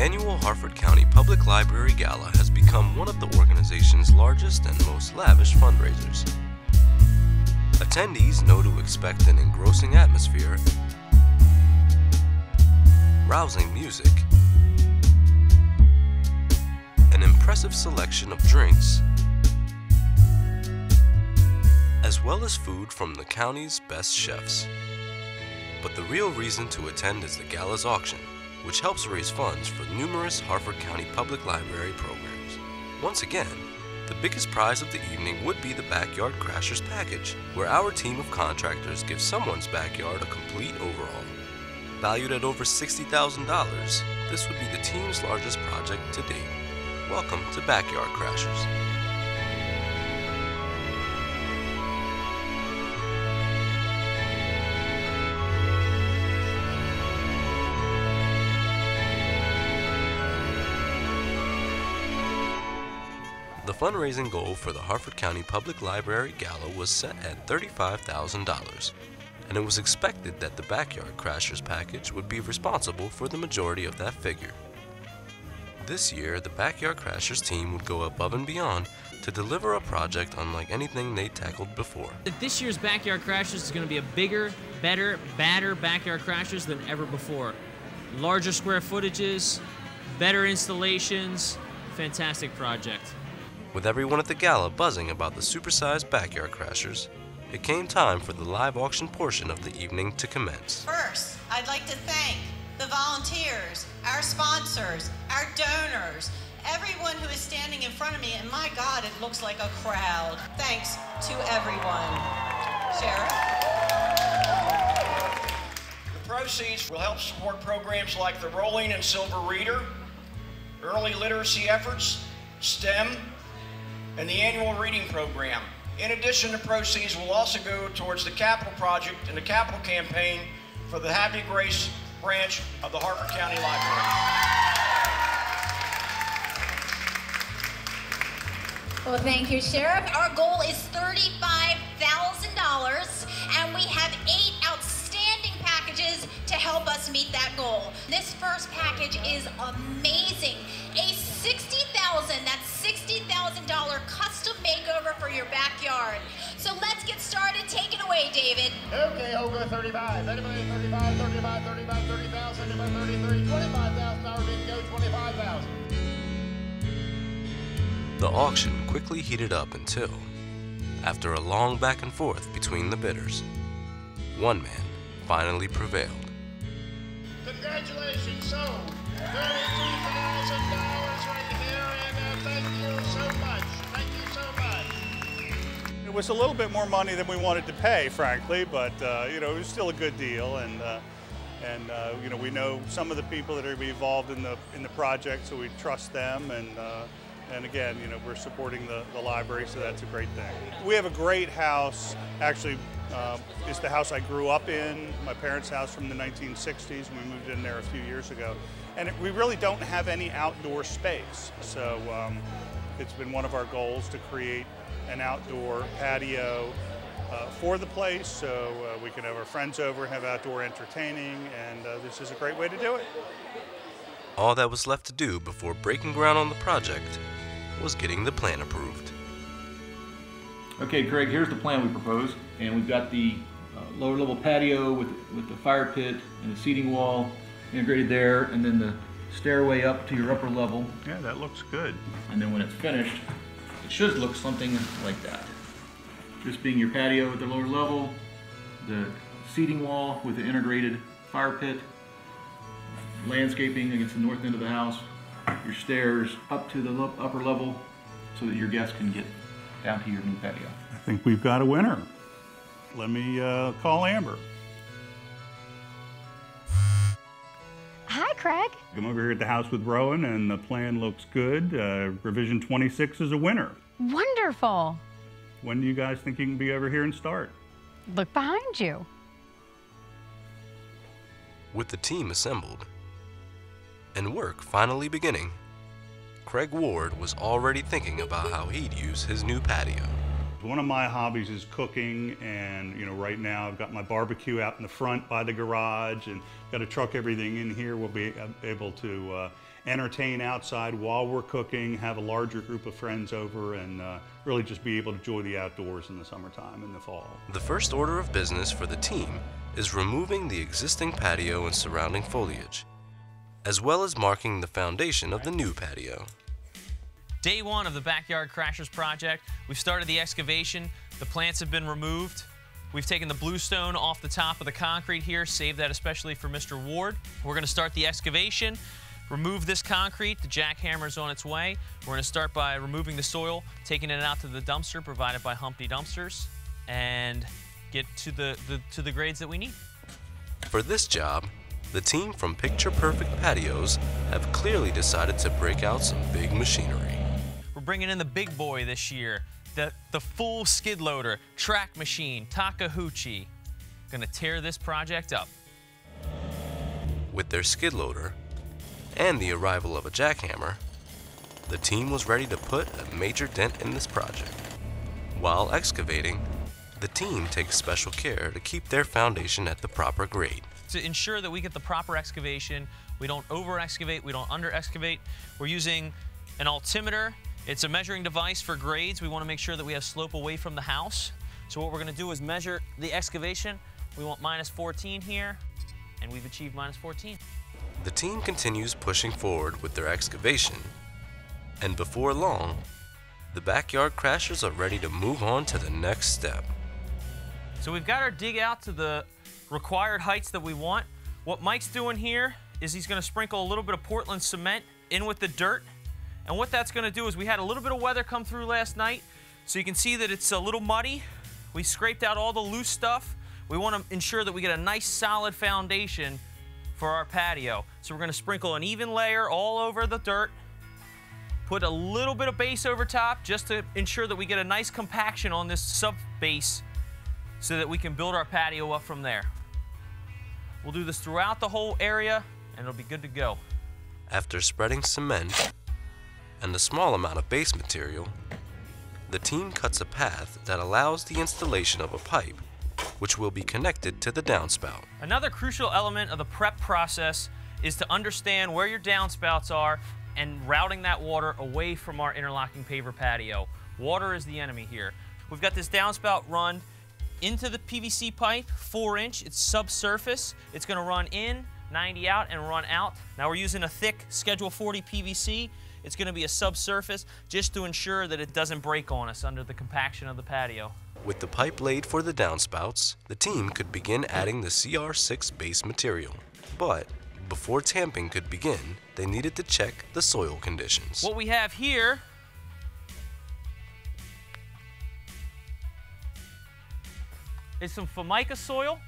annual Harford County Public Library Gala has become one of the organization's largest and most lavish fundraisers. Attendees know to expect an engrossing atmosphere, rousing music, an impressive selection of drinks, as well as food from the county's best chefs. But the real reason to attend is the Gala's auction, which helps raise funds for numerous Harford County Public Library programs. Once again, the biggest prize of the evening would be the Backyard Crashers package, where our team of contractors gives someone's backyard a complete overhaul. Valued at over $60,000, this would be the team's largest project to date. Welcome to Backyard Crashers. The fundraising goal for the Harford County Public Library Gala was set at $35,000, and it was expected that the Backyard Crashers package would be responsible for the majority of that figure. This year, the Backyard Crashers team would go above and beyond to deliver a project unlike anything they tackled before. This year's Backyard Crashers is going to be a bigger, better, badder Backyard Crashers than ever before. Larger square footages, better installations, fantastic project. With everyone at the gala buzzing about the supersized Backyard Crashers, it came time for the live auction portion of the evening to commence. First, I'd like to thank the volunteers, our sponsors, our donors, everyone who is standing in front of me, and my God, it looks like a crowd. Thanks to everyone. Sheriff? The proceeds will help support programs like the Rolling and Silver Reader, early literacy efforts, STEM, and the annual reading program. In addition, the proceeds will also go towards the capital project and the capital campaign for the Happy Grace branch of the Harford County Library. Well, thank you, Sheriff. Our goal is $35,000, and we have 8 outstanding packages to help us meet that goal. This first package is amazing. A that's $60,000 custom makeover for your backyard. So let's get started. Take it away, David. Okay, I'll go 35. Anybody 35, 35, 35, 30,000, anybody 33, $25,000, we can go 25,000. The auction quickly heated up until, after a long back and forth between the bidders, one man finally prevailed. Congratulations, sold $32,000 right here, and thank you so much. Thank you so much. It was a little bit more money than we wanted to pay, frankly, but you know, it was still a good deal, and you know, we know some of the people that are going to be involved in the project, so we trust them, and again, you know, we're supporting the library, so that's a great thing. We have a great house. Actually, it's the house I grew up in, my parents' house from the 1960s, and we moved in there a few years ago. And we really don't have any outdoor space, so it's been one of our goals to create an outdoor patio for the place, so we can have our friends over and have outdoor entertaining, and this is a great way to do it. All that was left to do before breaking ground on the project was getting the plan approved. Okay, Craig, here's the plan we proposed, and we've got the lower level patio with the fire pit and the seating wall integrated there, and then the stairway up to your upper level. Yeah, that looks good. And then when it's finished, it should look something like that. This being your patio at the lower level, the seating wall with the integrated fire pit, landscaping against the north end of the house, your stairs up to the upper level so that your guests can get down to your new patio. I think we've got a winner. Let me call Amber. Hi, Craig. I'm over here at the house with Rowan, and the plan looks good. Revision 26 is a winner. Wonderful. When do you guys think you can be over here and start? Look behind you. With the team assembled and work finally beginning, Craig Ward was already thinking about how he'd use his new patio. One of my hobbies is cooking, and right now I've got my barbecue out in the front by the garage and got to truck everything in here. We'll be able to entertain outside while we're cooking, have a larger group of friends over, and really just be able to enjoy the outdoors in the summertime and the fall. The first order of business for the team is removing the existing patio and surrounding foliage, as well as marking the foundation of the new patio. Day one of the Backyard Crashers project, we've started the excavation. The plants have been removed. We've taken the bluestone off the top of the concrete here, saved that especially for Mr. Ward. We're going to start the excavation, remove this concrete. The jackhammer's on its way. We're going to start by removing the soil, taking it out to the dumpster provided by Humpty Dumpsters, and get to the grades that we need. For this job, the team from Picture Perfect Patios have clearly decided to break out some big machinery. We're bringing in the big boy this year, the full skid loader, track machine, Takahouchi. Gonna tear this project up. With their skid loader and the arrival of a jackhammer, the team was ready to put a major dent in this project. While excavating, the team takes special care to keep their foundation at the proper grade. To ensure that we get the proper excavation, we don't over-excavate, we don't under-excavate, we're using an altimeter. It's a measuring device for grades. We want to make sure that we have slope away from the house. So what we're going to do is measure the excavation. We want -14 here, and we've achieved -14. The team continues pushing forward with their excavation, and before long, the Backyard Crashers are ready to move on to the next step. So we've got our dig out to the required heights that we want. What Mike's doing here is he's going to sprinkle a little bit of Portland cement in with the dirt. And what that's going to do is we had a little bit of weather come through last night, so you can see that it's a little muddy. We scraped out all the loose stuff. We want to ensure that we get a nice solid foundation for our patio. So we're going to sprinkle an even layer all over the dirt, put a little bit of base over top just to ensure that we get a nice compaction on this sub base so that we can build our patio up from there. We'll do this throughout the whole area, and it'll be good to go. After spreading cement and a small amount of base material, the team cuts a path that allows the installation of a pipe, which will be connected to the downspout. Another crucial element of the prep process is to understand where your downspouts are and routing that water away from our interlocking paver patio. Water is the enemy here. We've got this downspout run into the PVC pipe, 4-inch, it's subsurface. It's gonna run in, 90 out, and run out. Now we're using a thick Schedule 40 PVC. It's going to be a subsurface just to ensure that it doesn't break on us under the compaction of the patio. With the pipe laid for the downspouts, the team could begin adding the CR6 base material. But before tamping could begin, they needed to check the soil conditions. What we have here is some Formica soil.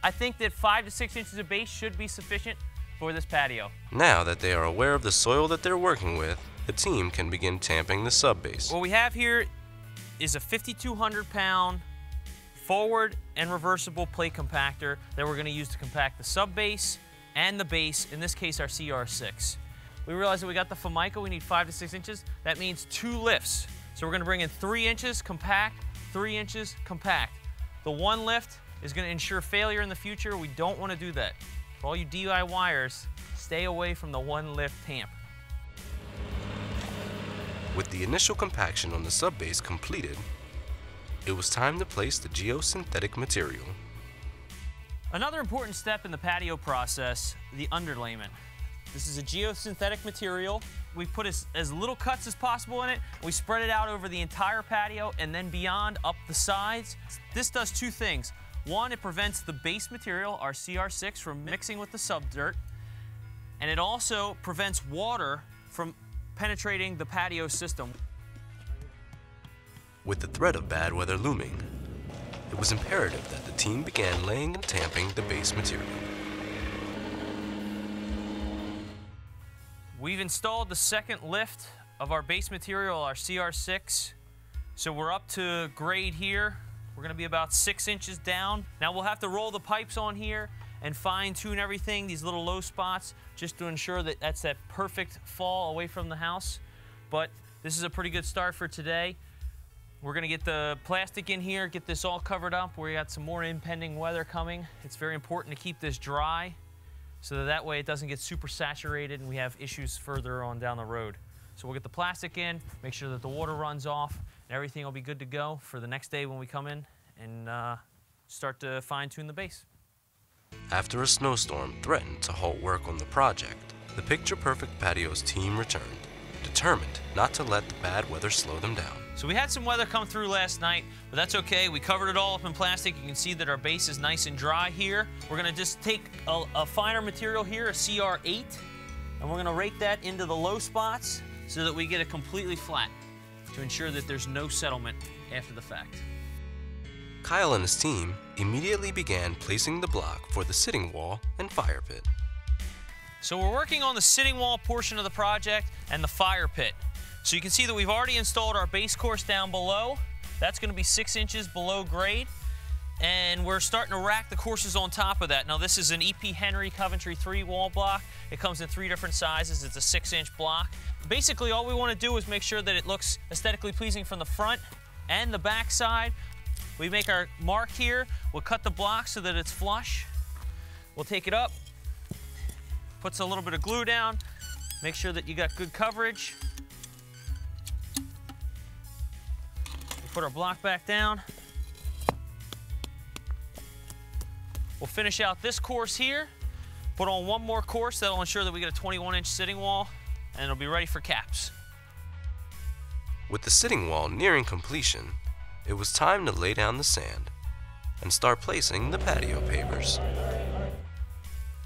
I think that 5 to 6 inches of base should be sufficient for this patio. Now that they are aware of the soil that they're working with, the team can begin tamping the sub-base. What we have here is a 5,200-pound forward and reversible plate compactor that we're going to use to compact the sub-base and the base, in this case our CR6. We realize that we got the Formica, we need 5 to 6 inches. That means 2 lifts. So we're going to bring in 3 inches compact, 3 inches compact. The 1 lift is going to ensure failure in the future. We don't want to do that. For all you DIYers, stay away from the 1 lift tamp. With the initial compaction on the sub-base completed, it was time to place the geosynthetic material. Another important step in the patio process, the underlayment. This is a geosynthetic material. We put as little cuts as possible in it. We spread it out over the entire patio and then beyond up the sides. This does 2 things. One, it prevents the base material, our CR6, from mixing with the subdirt, and it also prevents water from penetrating the patio system. With the threat of bad weather looming, it was imperative that the team began laying and tamping the base material. We've installed the second lift of our base material, our CR6, so we're up to grade here. We're going to be about 6 inches down. Now we'll have to roll the pipes on here and fine-tune everything, these little low spots, just to ensure that that's that perfect fall away from the house. But this is a pretty good start for today. We're gonna get the plastic in here, get this all covered up. We got some more impending weather coming. It's very important to keep this dry so that way it doesn't get super saturated and we have issues further on down the road. So we'll get the plastic in, make sure that the water runs off, and everything will be good to go for the next day when we come in and start to fine-tune the base. After a snowstorm threatened to halt work on the project, the Picture Perfect Patios team returned, determined not to let the bad weather slow them down. So we had some weather come through last night, but that's okay. We covered it all up in plastic. You can see that our base is nice and dry here. We're gonna just take a finer material here, a CR8, and we're gonna rake that into the low spots so that we get it completely flat to ensure that there's no settlement after the fact. Kyle and his team immediately began placing the block for the sitting wall and fire pit. So we're working on the sitting wall portion of the project and the fire pit. So you can see that we've already installed our base course down below. That's going to be 6 inches below grade. And we're starting to rack the courses on top of that. Now this is an EP Henry Coventry 3 wall block. It comes in 3 different sizes. It's a 6-inch block. Basically all we want to do is make sure that it looks aesthetically pleasing from the front and the back side. We make our mark here. We'll cut the block so that it's flush. We'll take it up, puts a little bit of glue down, make sure that you got good coverage. Put our block back down. We'll finish out this course here, put on one more course that'll ensure that we get a 21-inch sitting wall, and it'll be ready for caps. With the sitting wall nearing completion, it was time to lay down the sand and start placing the patio pavers.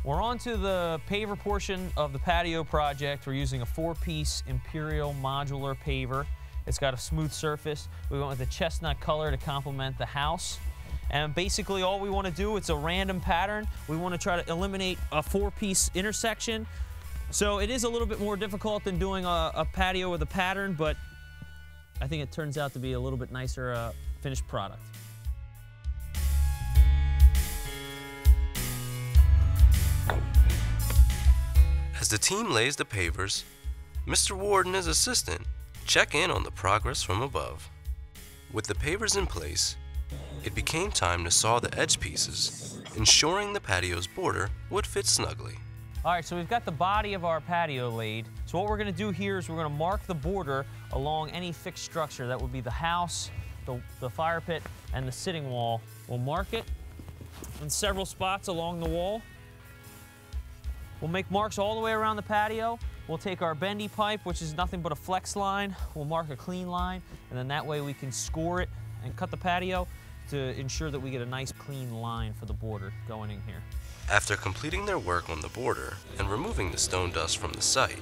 We're on to the paver portion of the patio project. We're using a 4-piece Imperial modular paver. It's got a smooth surface. We went with a chestnut color to complement the house. And basically all we want to do, it's a random pattern. We want to try to eliminate a 4-piece intersection. So it is a little bit more difficult than doing a patio with a pattern, but I think it turns out to be a little bit nicer finished product. As the team lays the pavers, Mr. Ward and his assistant check in on the progress from above. With the pavers in place, it became time to saw the edge pieces, ensuring the patio's border would fit snugly. All right, so we've got the body of our patio laid. So what we're gonna do here is we're gonna mark the border along any fixed structure. That would be the house, the fire pit, and the sitting wall. We'll mark it in several spots along the wall. We'll make marks all the way around the patio. We'll take our bendy pipe, which is nothing but a flex line. We'll mark a clean line, and then that way we can score it and cut the patio to ensure that we get a nice clean line for the border going in here. After completing their work on the border and removing the stone dust from the site,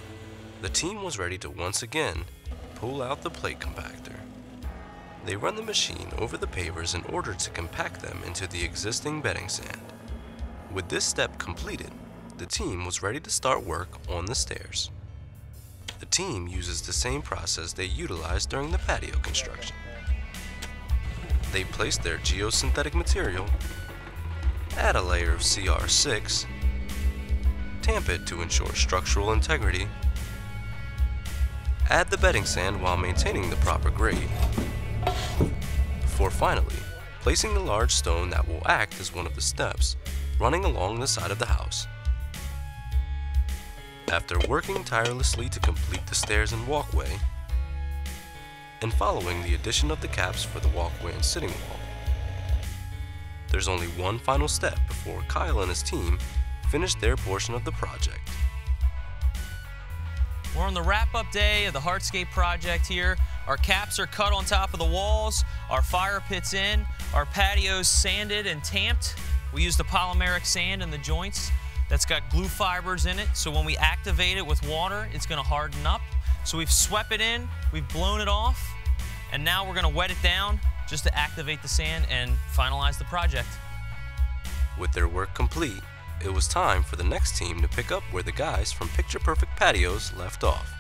the team was ready to once again pull out the plate compactor. They run the machine over the pavers in order to compact them into the existing bedding sand. With this step completed, the team was ready to start work on the stairs. The team uses the same process they utilized during the patio construction. They place their geosynthetic material, add a layer of CR6, tamp it to ensure structural integrity, add the bedding sand while maintaining the proper grade, before finally placing the large stone that will act as one of the steps running along the side of the house. After working tirelessly to complete the stairs and walkway, and following the addition of the caps for the walkway and sitting wall, there's only one final step before Kyle and his team finish their portion of the project. We're on the wrap-up day of the hardscape project here. Our caps are cut on top of the walls, our fire pit's in, our patio's sanded and tamped. We use the polymeric sand in the joints. That's got glue fibers in it, so when we activate it with water, it's gonna harden up. So we've swept it in, we've blown it off, and now we're gonna wet it down just to activate the sand and finalize the project. With their work complete, it was time for the next team to pick up where the guys from Picture Perfect Patios left off.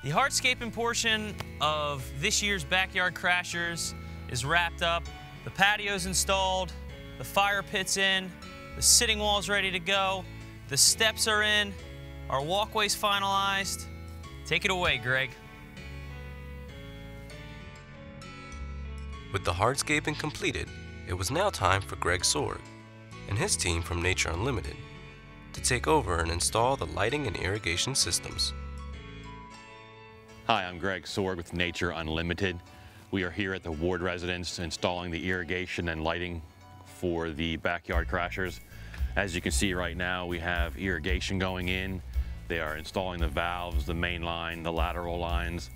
The hardscaping portion of this year's Backyard Crashers is wrapped up. The patio's installed, the fire pit's in, the sitting wall's ready to go, the steps are in, our walkway's finalized. Take it away, Greg. With the hardscaping completed, it was now time for Greg Sorg and his team from Nature Unlimited to take over and install the lighting and irrigation systems. Hi, I'm Greg Sorg with Nature Unlimited. We are here at the Ward residence installing the irrigation and lighting for the backyard crashers. As you can see right now, we have irrigation going in. They are installing the valves, the main line, the lateral lines.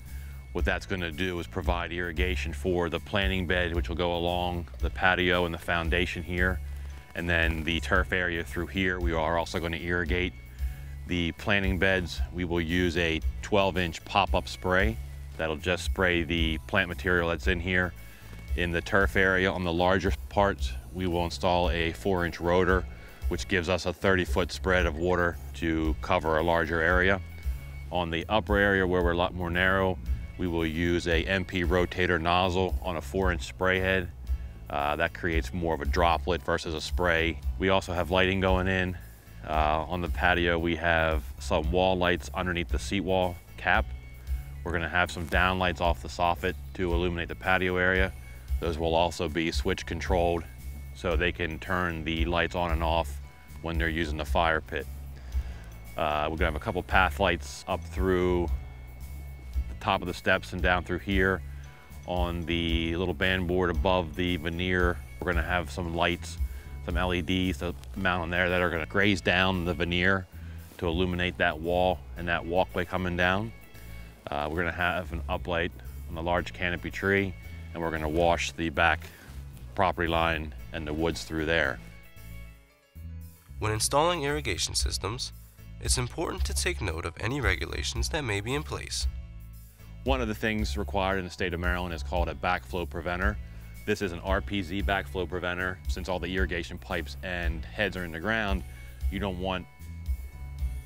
What that's going to do is provide irrigation for the planting bed, which will go along the patio and the foundation here. And then the turf area through here, we are also going to irrigate. The planting beds, we will use a 12-inch pop-up spray. That'll just spray the plant material that's in here. In the turf area, on the larger parts, we will install a 4-inch rotor, which gives us a 30-foot spread of water to cover a larger area. On the upper area, where we're a lot more narrow, we will use a MP rotator nozzle on a 4-inch spray head. That creates more of a droplet versus a spray. We also have lighting going in. On the patio, we have some wall lights underneath the seat wall cap. We're gonna have some down lights off the soffit to illuminate the patio area. Those will also be switch controlled so they can turn the lights on and off when they're using the fire pit. We're gonna have a couple path lights up through top of the steps and down through here. On the little band board above the veneer, we're going to have some lights, some LEDs to mount on there that are going to graze down the veneer to illuminate that wall and that walkway coming down. We're going to have an uplight on the large canopy tree, and we're going to wash the back property line and the woods through there. When installing irrigation systems, it's important to take note of any regulations that may be in place. One of the things required in the state of Maryland is called a backflow preventer. This is an RPZ backflow preventer. Since all the irrigation pipes and heads are in the ground, you don't want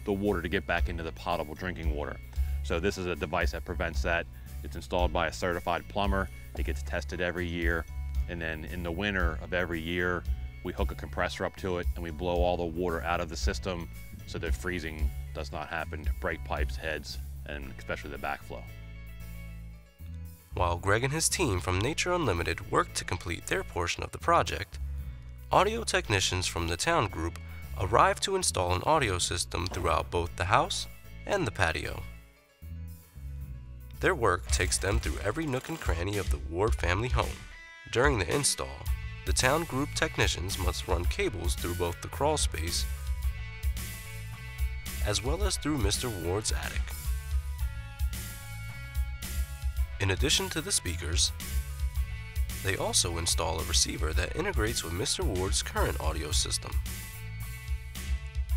the water to get back into the potable drinking water. So this is a device that prevents that. It's installed by a certified plumber. It gets tested every year. And then in the winter of every year, we hook a compressor up to it and we blow all the water out of the system so that freezing does not happen to break pipes, heads, and especially the backflow. While Greg and his team from Nature Unlimited worked to complete their portion of the project, audio technicians from the town group arrived to install an audio system throughout both the house and the patio. Their work takes them through every nook and cranny of the Ward family home. During the install, the town group technicians must run cables through both the crawl space as well as through Mr. Ward's attic. In addition to the speakers, they also install a receiver that integrates with Mr. Ward's current audio system.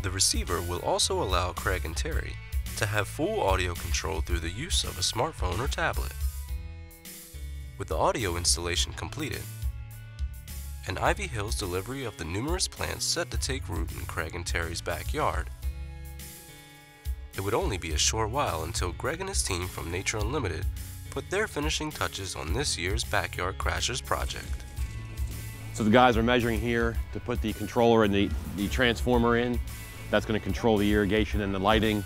The receiver will also allow Craig and Terry to have full audio control through the use of a smartphone or tablet. With the audio installation completed, and Ivy Hill's delivery of the numerous plants set to take root in Craig and Terry's backyard, it would only be a short while until Greg and his team from Nature Unlimited put their finishing touches on this year's Backyard Crashers project. So the guys are measuring here to put the controller and the transformer in. That's going to control the irrigation and the lighting.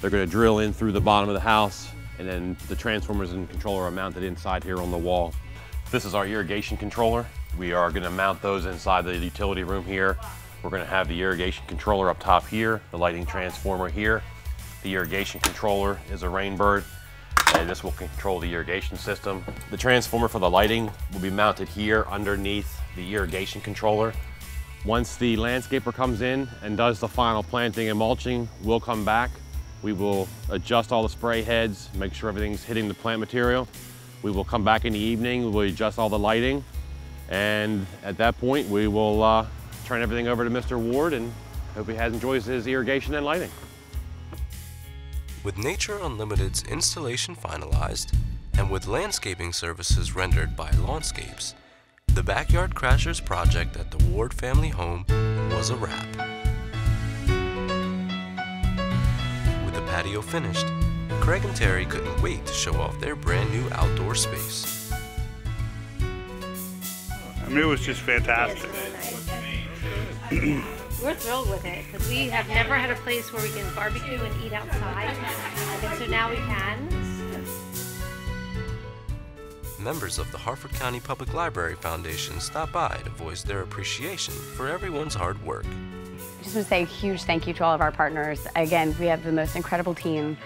They're going to drill in through the bottom of the house, and then the transformers and controller are mounted inside here on the wall. This is our irrigation controller. We are going to mount those inside the utility room here. We're going to have the irrigation controller up top here, the lighting transformer here. The irrigation controller is a Rainbird, and this will control the irrigation system. The transformer for the lighting will be mounted here underneath the irrigation controller. Once the landscaper comes in and does the final planting and mulching, we'll come back. We will adjust all the spray heads, make sure everything's hitting the plant material. We will come back in the evening, we'll adjust all the lighting, and at that point we will turn everything over to Mr. Ward and hope he enjoys his irrigation and lighting. With Nature Unlimited's installation finalized, and with landscaping services rendered by Lawnscapes, the Backyard Crashers project at the Ward family home was a wrap. With the patio finished, Craig and Terry couldn't wait to show off their brand new outdoor space. I mean, it was just fantastic. We're thrilled with it because we have never had a place where we can barbecue and eat outside, and so now we can. members of the Harford County Public Library Foundation stopped by to voice their appreciation for everyone's hard work. I just want to say a huge thank you to all of our partners. Again, we have the most incredible team.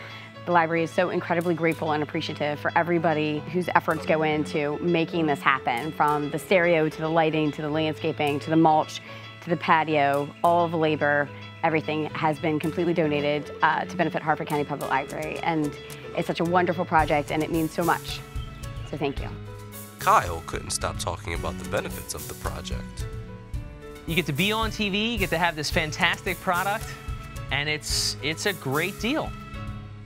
The library is so incredibly grateful and appreciative for everybody whose efforts go into making this happen, from the stereo to the lighting to the landscaping to the mulch to the patio. All of the labor, everything has been completely donated to benefit Harford County Public Library, and it's such a wonderful project and it means so much. So thank you. Kyle couldn't stop talking about the benefits of the project. You get to be on TV, you get to have this fantastic product, and it's a great deal.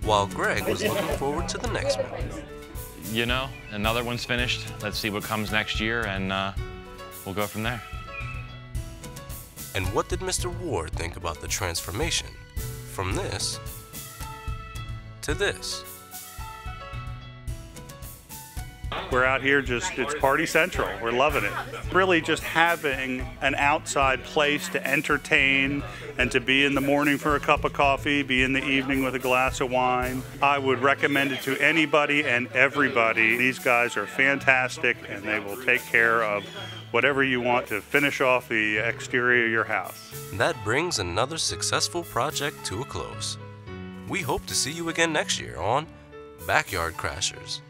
While Greg was looking forward to the next one. You know, another one's finished. Let's see what comes next year, and we'll go from there. And what did Mr. Ward think about the transformation from this to this? We're out here it's party central. We're loving it. Really just having an outside place to entertain and to be in the morning for a cup of coffee, be in the evening with a glass of wine. I would recommend it to anybody and everybody. These guys are fantastic and they will take care of whatever you want to finish off the exterior of your house. That brings another successful project to a close. We hope to see you again next year on Backyard Crashers.